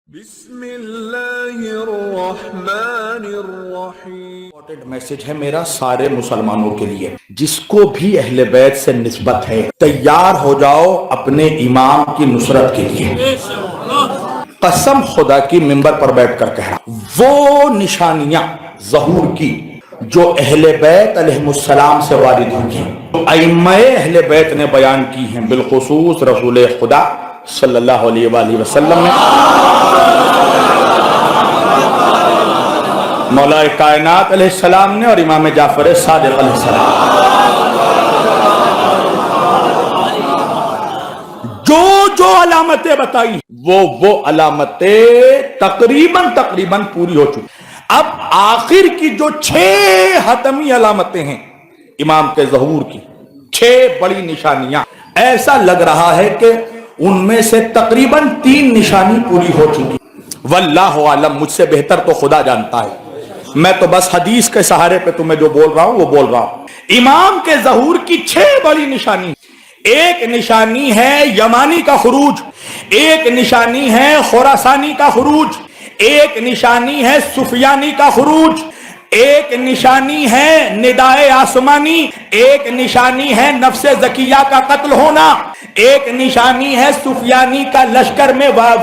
بسم اللہ الرحمن الرحیم۔ امپورٹنٹ میسج ہے میرا سارے مسلمانوں کے لیے، جس کو بھی اہل بیت سے نسبت ہے تیار ہو جاؤ اپنے امام کی نصرت کے لیے۔ قسم خدا کی ممبر پر بیٹھ کر کہہ رہا، وہ نشانیاں ظہور کی جو اہل بیت علیہ السلام سے وارد ہوئی ہیں، ائمہ اہل بیت نے بیان کی ہیں، بالخصوص رسول خدا صلی اللہ علیہ وآلہ وسلم نے، مولا کائنات علیہ السلام نے، اور امام جعفر صادق علیہ السلام، جو علامتیں بتائی وہ علامتیں تقریباً پوری ہو چکی۔ اب آخر کی جو 6 حتمی علامتیں ہیں امام کے ظہور کی، 6 بڑی نشانیاں، ایسا لگ رہا ہے کہ ان میں سے تقریباً 3 نشانی پوری ہو چکی۔ واللہ عالم، مجھ سے بہتر تو خدا جانتا ہے، میں تو بس حدیث کے سہارے پہ تمہیں جو بول رہا ہوں وہ بول رہا ہوں۔ امام کے ظہور کی 6 بڑی نشانی، ایک نشانی ہے یمانی کا خروج، ایک نشانی ہے خراسانی کا خروج، ایک نشانی ہے سفیانی کا خروج، ایک نشانی ہے ندائے آسمانی، ایک نشانی ہے نفس زکیہ کا قتل ہونا، ایک نشانی ہے سفیانی کا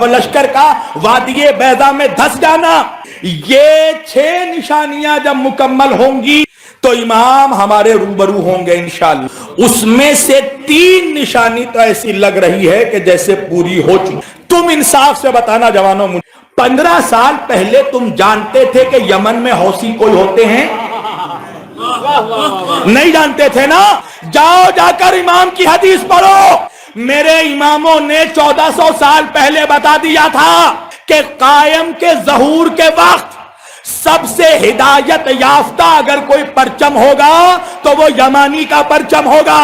لشکر کا وادی بیضا میں دھس جانا۔ یہ 6 نشانیاں جب مکمل ہوں گی تو امام ہمارے روبرو ہوں گے انشاءاللہ۔ اس میں سے 3 نشانی تو ایسی لگ رہی ہے کہ جیسے پوری ہو چکی۔ تم انصاف سے بتانا جوانوں، مجھے 15 سال پہلے تم جانتے تھے کہ یمن میں حوثی کوئی ہوتے ہیں؟ نہیں جانتے تھے نا؟ جاؤ جا کر امام کی حدیث پڑھو۔ میرے اماموں نے 1400 سال پہلے بتا دیا تھا کہ قائم کے ظہور کے وقت سب سے ہدایت یافتہ اگر کوئی پرچم ہوگا تو وہ یمانی کا پرچم ہوگا،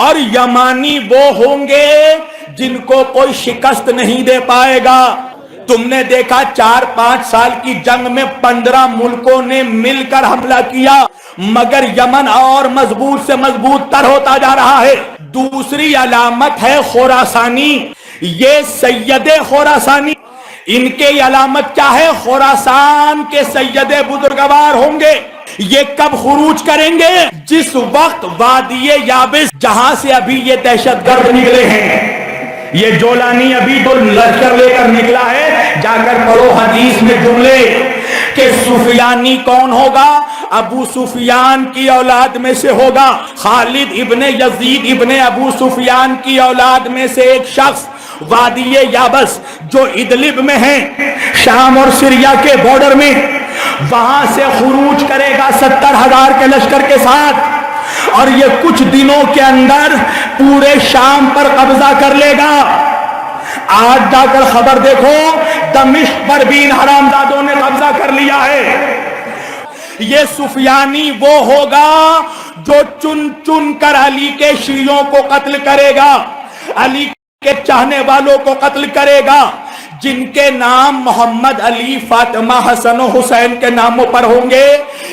اور یمانی وہ ہوں گے جن کو کوئی شکست نہیں دے پائے گا۔ تم نے دیکھا 4-5 سال کی جنگ میں 15 ملکوں نے مل کر حملہ کیا، مگر یمن اور مضبوط سے مضبوط تر ہوتا جا رہا ہے۔ دوسری علامت ہے خراسانی، یہ سید خراسانی، ان کے علامت کیا ہے؟ خراسان کے سید بزرگوار ہوں گے۔ یہ کب خروج کریں گے؟ جس وقت وادی یابس، جہاں سے ابھی یہ دہشت گرد نکلے ہیں، یہ جولانی ابھی تو لشکر لے کر نکلا ہے، جا کر پڑھو حدیث میں جملے کہ سفیانی کون ہوگا؟ ابو سفیان کی اولاد میں سے ہوگا، خالد ابن یزید ابن ابو سفیان کی اولاد میں سے ایک شخص وادی یابس جو ادلب میں ہے، شام اور سیریا کے بارڈر میں، وہاں سے خروج کرے گا 70,000 کے لشکر کے ساتھ، اور یہ کچھ دنوں کے اندر پورے شام پر قبضہ کر لے گا۔ آج جا کر خبر دیکھو، دمشق پر بھی ان حرامزادوں نے قبضہ کر لیا ہے۔ یہ سفیانی وہ ہوگا جو چن چن کر علی کے شیعوں کو قتل کرے گا، علی کے چاہنے والوں کو قتل کرے گا، جن کے نام محمد علی، فاطمہ، حسن و حسین کے ناموں پر ہوں گے،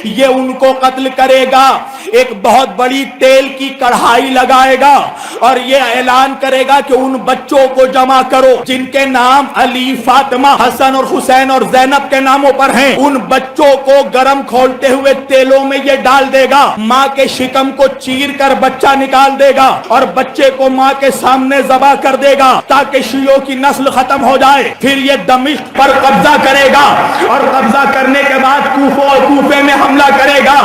یہ ان کو قتل کرے گا۔ ایک بہت بڑی تیل کی کڑھائی لگائے گا اور یہ اعلان کرے گا کہ ان بچوں کو جمع کرو جن کے نام علی، فاطمہ، حسن اور حسین اور زینب کے ناموں پر ہیں۔ ان بچوں کو گرم کھولتے ہوئے تیلوں میں یہ ڈال دے گا، ماں کے شکم کو چیر کر بچہ نکال دے گا اور بچے کو ماں کے سامنے ذبح کر دے گا تاکہ شیعوں کی نسل ختم ہو جائے۔ پھر یہ دمشق پر قبضہ کرے گا اور قبضہ کرنے کے بعد کوفے میں حملہ کرے گا۔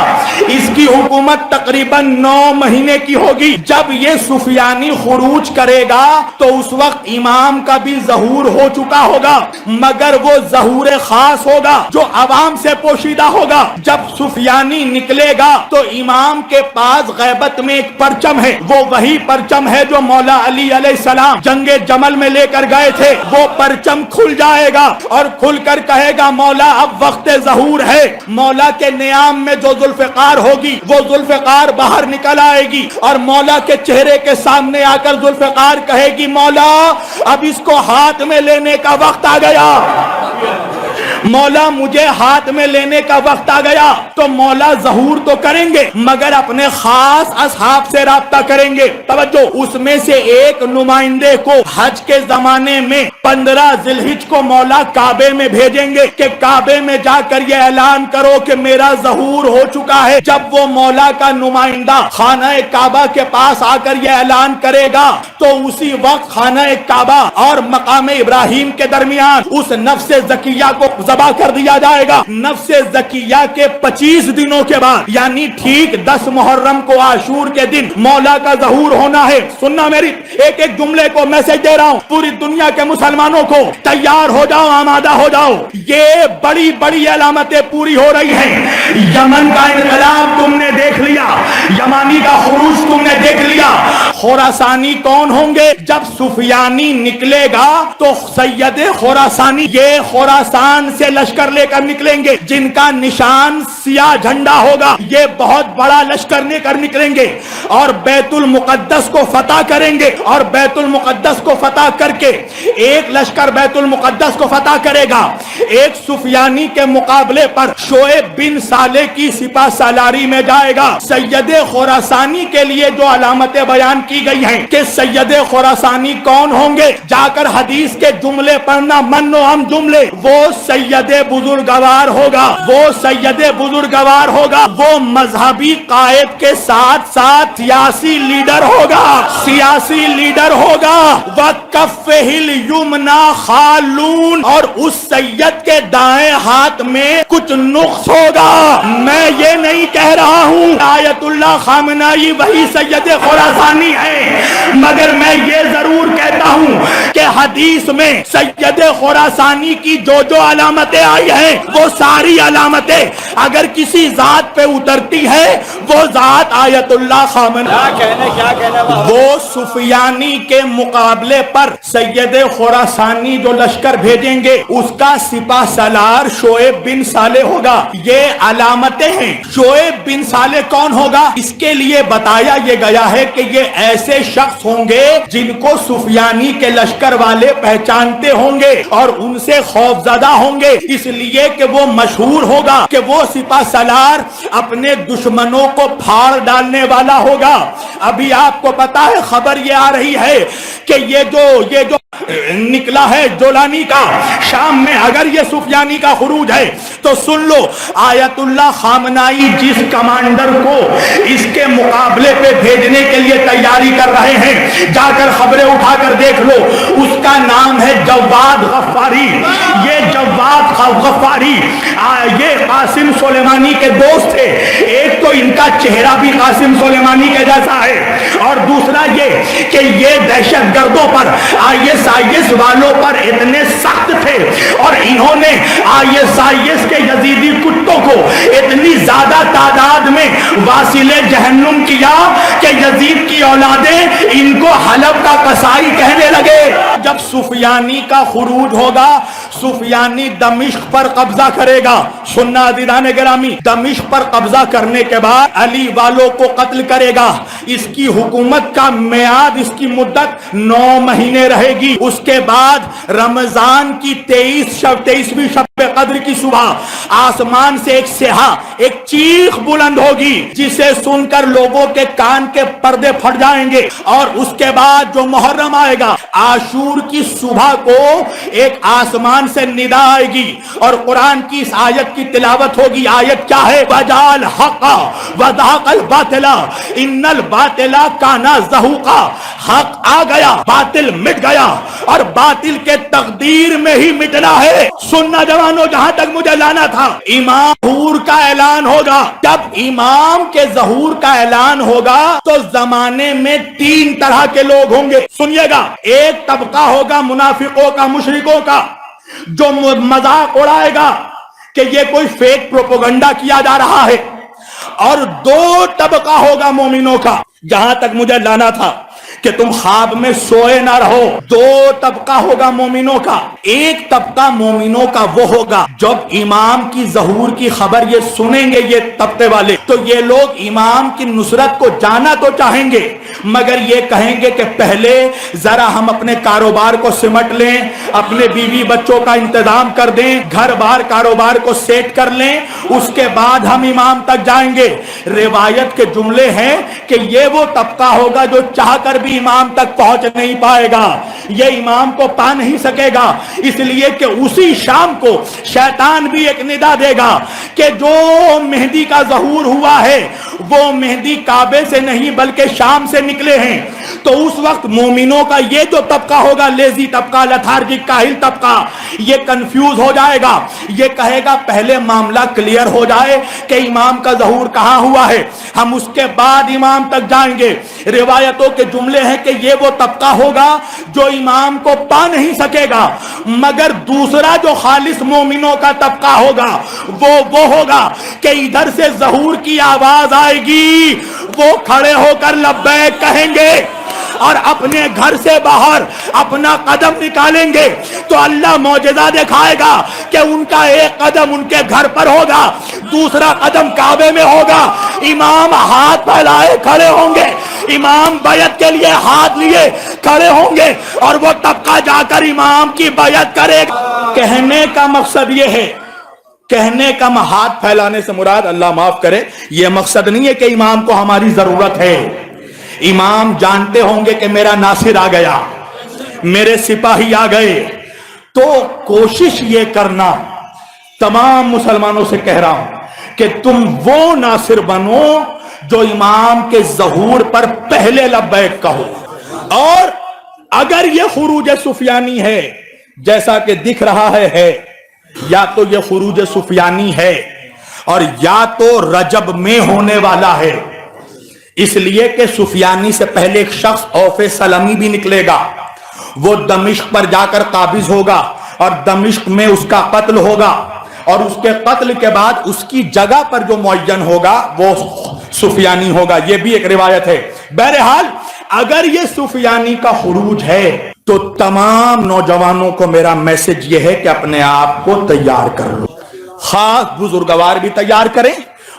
اس کی حکومت تقریباً 9 مہینے کی ہوگی۔ جب یہ سفیانی خروج کرے گا تو اس وقت امام کا بھی ظہور ہو چکا ہوگا، مگر وہ ظہور خاص ہوگا جو عوام سے پوشیدہ ہوگا۔ جب سفیانی نکلے گا تو امام کے پاس غیبت میں ایک پرچم ہے، وہ وہی پرچم ہے جو مولا علی علیہ السلام جنگ جمل میں لے کر گئے تھے۔ وہ پرچم کھل جائے گا اور کھل کر کہے گا مولا اب وقت ظہور ہے۔ مولا کے نیام میں جو ذوالفقار ہوگی وہ ذوالفقار باہر نکل آئے گی اور مولا کے چہرے کے سامنے آ کر ذوالفقار کہے گی مولا اب اس کو ہاتھ میں لینے کا وقت آ گیا۔ مولا مجھے ہاتھ میں لینے کا وقت آ گیا تو مولا ظہور تو کریں گے مگر اپنے خاص اصحاب سے رابطہ کریں گے. توجہ, اس میں سے ایک نمائندے کو حج کے زمانے میں 15 ذی الحج کو مولا کعبے میں بھیجیں گے کہ کعبے میں جا کر یہ اعلان کرو کہ میرا ظہور ہو چکا ہے. جب وہ مولا کا نمائندہ خانہ کعبہ کے پاس آ کر یہ اعلان کرے گا تو اسی وقت خانہ کعبہ اور مقام ابراہیم کے درمیان اس نفس زکیہ کو ذبح کر دیا جائے گا. نفس زکیہ کے 25 دنوں کے بعد یعنی ٹھیک 10 محرم کو عاشور کے دن مولا کا ظہور ہونا ہے. سننا میری ایک ایک جملے کو میسج دے رہا ہوں پوری دنیا کے مسلمانوں کو, تیار ہو جاؤ, آمادہ ہو جاؤ. یہ بڑی بڑی علامتیں پوری ہو رہی ہیں. یمن کا انقلاب تم نے دیکھ لیا, یمانی کا خروج تم نے دیکھ لیا. خراسانی کون ہوں گے؟ جب سفیانی نکلے گا تو سید خراسانی یہ خراسان سے لشکر لے کر نکلیں گے جن کا نشان سیاہ جھنڈا ہوگا. یہ بہت بڑا لشکر لے کر نکلیں گے اور بیت المقدس کو فتح کریں گے, اور بیت المقدس کو فتح کر کے ایک لشکر بیت المقدس کو فتح کرے گا. ایک سفیانی کے مقابلے پر شعیب بن صالح کی سپہ سالاری میں جائے گا. سید خراسانی کے لیے جو علامتیں بیان کی گئی ہیں کہ سید خراسانی کون ہوں گے, جا کر حدیث کے جملے پڑھنا, من و ہم جملے. وہ سید بزرگوار ہوگا, وہ سید بزرگوار ہوگا, وہ مذہبی قائد کے ساتھ ساتھ سیاسی لیڈر ہوگا, سیاسی لیڈر ہوگا. وَكَفِّهِ الْيُمْنَى خَالُونَ, اور اس سید کے دائیں ہاتھ میں کچھ نقص ہوگا. میں یہ نہیں کہہ رہا ہوں آیت اللہ خامنائی وہی سید خراسانی ہے, مگر میں یہ ضرور کہتا ہوں کہ حدیث میں سید خراسانی کی جو جو علامتیں آئی ہیں وہ ساری علامتیں اگر کسی ذات پہ اترتی ہے وہ ذات آیت اللہ خامنائی. وہ سفیانی کے مقابلے پر سید خراسانی جو لشکر بھیجیں گے اس کا سپہ سالار شعیب بن صالح ہوگا. یہ علامتیں ہیں. شعیب بن صالح کون ہوگا؟ اس کے لیے بتایا یہ گیا ہے کہ یہ ایسے شخص ہوں گے جن کو سفیانی کے لشکر والے پہچانتے ہوں گے اور ان سے خوف زدہ ہوں گے, اس لیے کہ وہ مشہور ہوگا کہ وہ سپہ سالار اپنے دشمنوں کو پھاڑ ڈالنے والا ہوگا. ابھی آپ کو پتا ہے خبر یہ آ رہی ہے کہ یہ جو نکلا ہے جولانی کا شام میں, اگر یہ سفیانی کا خروج ہے تو سن لو آیت اللہ خامنائی جس کمانڈر کو اس کے مقابلے پہ بھیجنے کے لیے تیاری کر رہے ہیں جا کر خبریں اٹھا کر دیکھ لو, اس کا نام ہے جواد غفاری. یہ جواد غفاری یہ قاسم سلیمانی کے دوست تھے. ایک تو ان کا چہرہ بھی قاسم سلیمانی کے جیسا ہے اور دوسرا یہ کہ یہ دہشت گردوں پر ISIS والوں پر اتنے سخت تھے اور انہوں نے ISIS کے یزیدی کتوں کو اتنی زیادہ تعداد میں واصل جہنم کیا کہ یزید کی اولادیں ان کو حلب کا قصائی کہنے لگے. جب سفیانی کا خروج ہوگا سفیانی دمشق پر قبضہ کرے گا. سننا عزیزان گرامی, دمشق پر قبضہ کرنے کے بعد علی والوں کو قتل کرے گا. اس کی حکومت کا میعاد, اس کی مدت 9 مہینے رہے گی. اس کے بعد رمضان کی 23ویں شب قدر کی صبح آسمان سے ایک سیاہ ایک چیخ بلند ہوگی جسے سن کر لوگوں کے کان کے پردے پھٹ جائیں گے. اور اس کے بعد جو محرم آئے گا عاشور کی صبح کو ایک آسمان سے ندا آئے گی اور قرآن کی اس آیت کی تلاوت ہوگی. آیت کیا ہے؟ وَجَعَلَ الْحَقَّ وَذَاقَ الْبَاطِلَ إِنَّ الْبَاطِلَ كَانَ زَهُوقًا. حق آ گیا, باطل مٹ گیا اور باطل کے تقدیر میں ہی مٹنا ہے. سننا جوانوں, جہاں تک مجھے لانا تھا, امام ظہور کا اعلان ہوگا. جب امام کے ظہور کا اعلان ہوگا تو زمانے میں 3 طرح کے لوگ ہوں گے. سنیے گا, ایک طبقہ ہوگا منافقوں کا, مشرکوں کا, جو مذاق اڑائے گا کہ یہ کوئی فیک پروپیگنڈا کیا جا رہا ہے, اور 2 طبقہ ہوگا مومنوں کا. جہاں تک مجھے لانا تھا, کہ تم خواب میں سوئے نہ رہو. دو طبقہ ہوگا مومنوں کا. ایک طبقہ مومنوں کا وہ ہوگا جب امام کی ظہور کی خبر یہ سنیں گے یہ طبقے والے, تو یہ لوگ امام کی نصرت کو جانا تو چاہیں گے, مگر یہ کہیں گے کہ پہلے ذرا ہم اپنے کاروبار کو سمٹ لیں, اپنے بیوی بچوں کا انتظام کر دیں, گھر بار کاروبار کو سیٹ کر لیں, اس کے بعد ہم امام تک جائیں گے. روایت کے جملے ہیں کہ یہ وہ طبقہ ہوگا جو چاہ کر بھی امام تک پہنچ نہیں پائے گا, یہ امام کو پا نہیں سکے گا, اس لیے کہ اسی شام کو شیطان بھی ایک ندا دے گا کہ جو مہدی کا ظہور ہوا ہے وہ مہدی کعبے سے نہیں بلکہ شام سے نکلے ہیں. تو اس وقت مومنوں کا یہ جو طبقہ ہوگا, لیزی طبقہ, لتھارجک کاہل طبقہ, یہ کنفیوز ہو جائے گا, یہ کہے گا پہلے معاملہ کلیئر ہو جائے کہ امام کا ظہور کہاں ہوا ہے, ہم اس کے بعد امام تک جائیں گے. روایتوں کے جملے ہیں کہ یہ وہ طبقہ ہوگا جو امام کو پا نہیں سکے گا, مگر دوسرا جو خالص مومنوں کا طبقہ ہوگا وہ ہوگا کہ ادھر سے ظہور کی آواز آئے گی, وہ کھڑے ہو کر لبیک کہیں گے اور اپنے گھر سے باہر اپنا قدم نکالیں گے تو اللہ معجزہ دکھائے گا کہ ان کا ایک قدم ان کے گھر پر ہوگا, دوسرا قدم کعبے میں ہوگا. امام ہاتھ پھیلائے کھڑے ہوں گے, امام بیعت کے لیے ہاتھ لیے کھڑے ہوں گے اور وہ طبقہ جا کر امام کی بیعت کرے گا. کہنے کا مقصد یہ ہے, کہنے کا ہاتھ پھیلانے سے مراد اللہ معاف کرے یہ مقصد نہیں ہے کہ امام کو ہماری ضرورت ہے. امام جانتے ہوں گے کہ میرا ناصر آ گیا, میرے سپاہی آ گئے, تو کوشش یہ کرنا, تمام مسلمانوں سے کہہ رہا ہوں کہ تم وہ ناصر بنو جو امام کے ظہور پر پہلے لبیک کہو. اور اگر یہ خروج سفیانی ہے جیسا کہ دکھ رہا ہے, یا تو یہ خروج سفیانی ہے اور یا تو رجب میں ہونے والا ہے, اس لیے کہ سفیانی سے پہلے ایک شخص اوف سلمی بھی نکلے گا, وہ دمشق پر جا کر قابض ہوگا اور دمشق میں اس کا قتل ہوگا, اور اس کے قتل کے بعد اس کی جگہ پر جو معین ہوگا وہ سفیانی ہوگا. یہ بھی ایک روایت ہے. بہرحال اگر یہ سفیانی کا خروج ہے تو تمام نوجوانوں کو میرا میسج یہ ہے کہ اپنے آپ کو تیار کر لو. خاص بزرگوار بھی تیار کریں,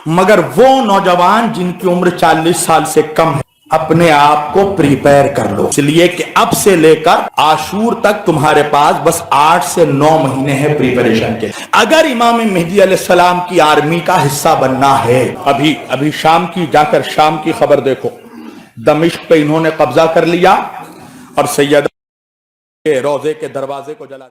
مگر وہ نوجوان جن کی عمر 40 سال سے کم ہے اپنے آپ کو پریپئر کر لو, اس لیے کہ اب سے لے کر عاشور تک تمہارے پاس بس 8 سے 9 مہینے ہیں پریپریشن کے. اگر امام مہدی علیہ السلام کی آرمی کا حصہ بننا ہے, ابھی شام کی جا کر شام کی خبر دیکھو, دمشق پہ انہوں نے قبضہ کر لیا اور سیدہ کے روضے کے دروازے کو جلا